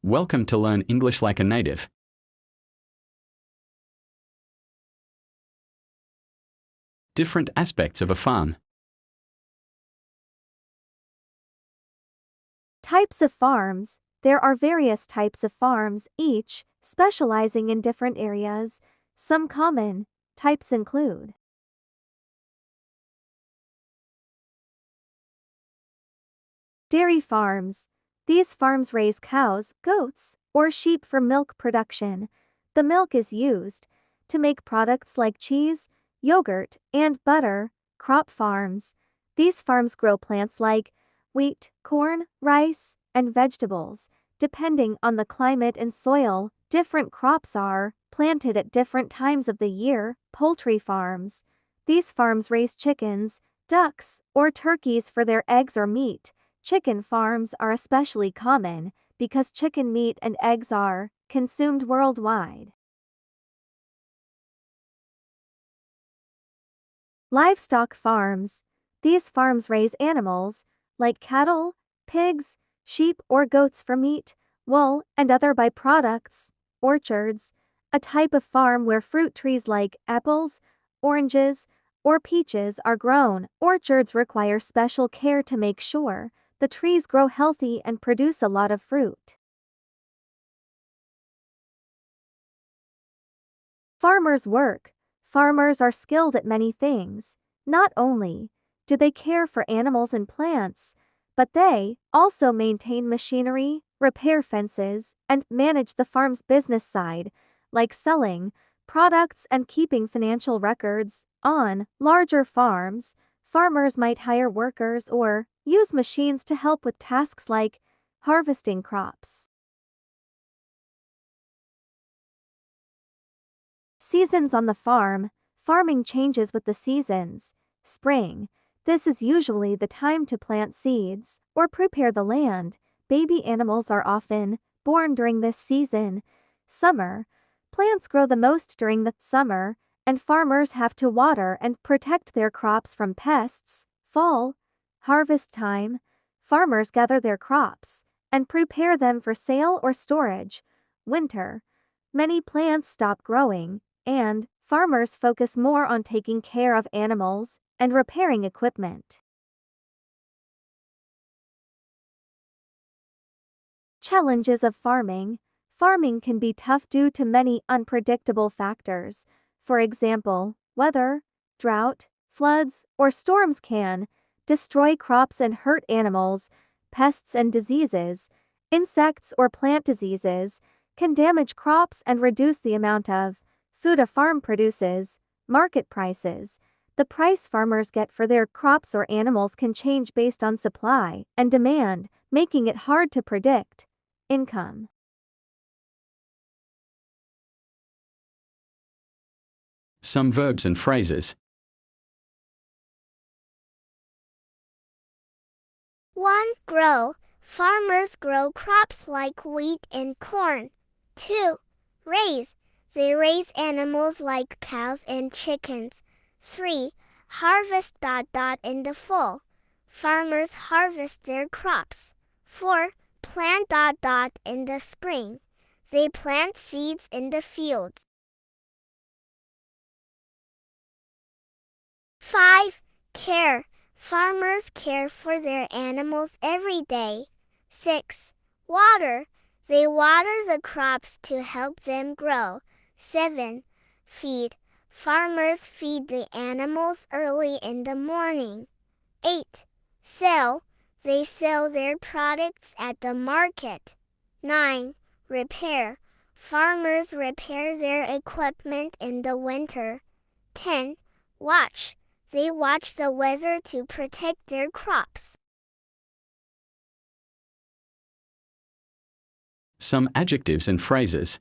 Welcome to learn English like a native. Different aspects of a farm. Types of farms. There are various types of farms, each specializing in different areas. Some common types include dairy farms. These farms raise cows, goats, or sheep for milk production. The milk is used to make products like cheese, yogurt, and butter. Crop farms. These farms grow plants like wheat, corn, rice, and vegetables. Depending on the climate and soil, different crops are planted at different times of the year. Poultry farms. These farms raise chickens, ducks, or turkeys for their eggs or meat. Chicken farms are especially common because chicken meat and eggs are consumed worldwide. Livestock farms. These farms raise animals like cattle, pigs, sheep, or goats for meat, wool, and other byproducts. Orchards. A type of farm where fruit trees like apples, oranges, or peaches are grown. Orchards require special care to make sure the trees grow healthy and produce a lot of fruit. Farmers' work. Farmers are skilled at many things. Not only do they care for animals and plants, but they also maintain machinery, repair fences, and manage the farm's business side, like selling products and keeping financial records. On larger farms, farmers might hire workers or use machines to help with tasks like harvesting crops. Seasons on the farm. Farming changes with the seasons. Spring. This is usually the time to plant seeds or prepare the land. Baby animals are often born during this season. Summer. Plants grow the most during the summer, and farmers have to water and protect their crops from pests. Fall. Harvest time. Farmers gather their crops and prepare them for sale or storage. Winter. Many plants stop growing, and farmers focus more on taking care of animals and repairing equipment. Challenges of farming. Farming can be tough due to many unpredictable factors. For example, weather, drought, floods, or storms can destroy crops and hurt animals. Pests and diseases. Insects or plant diseases can damage crops and reduce the amount of food a farm produces. Market prices. The price farmers get for their crops or animals can change based on supply and demand, making it hard to predict. Income. Some verbs and phrases. 1. Grow. Farmers grow crops like wheat and corn. 2. Raise. They raise animals like cows and chickens. 3. Harvest. In the fall. Farmers harvest their crops. 4. Plant. In the spring. They plant seeds in the fields. 5. Care. Farmers care for their animals every day. 6. Water. They water the crops to help them grow. 7. Feed. Farmers feed the animals early in the morning. 8. Sell. They sell their products at the market. 9. Repair. Farmers repair their equipment in the winter. 10. Watch. They watch the weather to protect their crops. Some adjectives and phrases.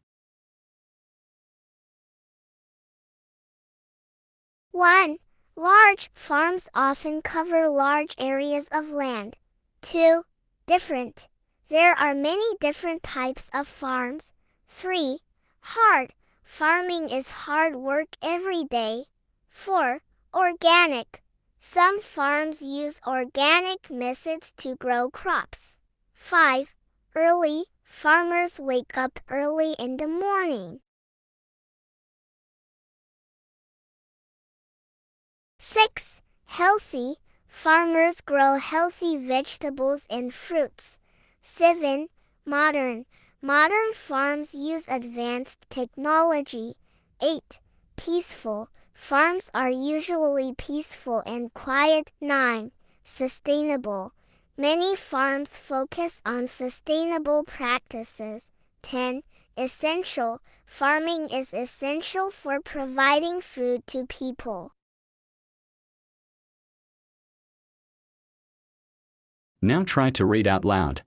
1. Large. Farms often cover large areas of land. 2. Different. There are many different types of farms. 3. Hard. Farming is hard work every day. 4. Organic. Some farms use organic methods to grow crops. 5. Early. Farmers wake up early in the morning. 6. Healthy. Farmers grow healthy vegetables and fruits. 7. Modern. Modern farms use advanced technology. 8. Peaceful. Farms are usually peaceful and quiet. 9. Sustainable. Many farms focus on sustainable practices. 10. Essential. Farming is essential for providing food to people. Now try to read out loud.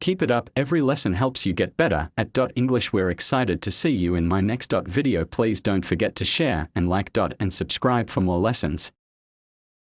Keep it up, every lesson helps you get better. At English, we're excited to see you in my next video. Please don't forget to share and like and subscribe for more lessons.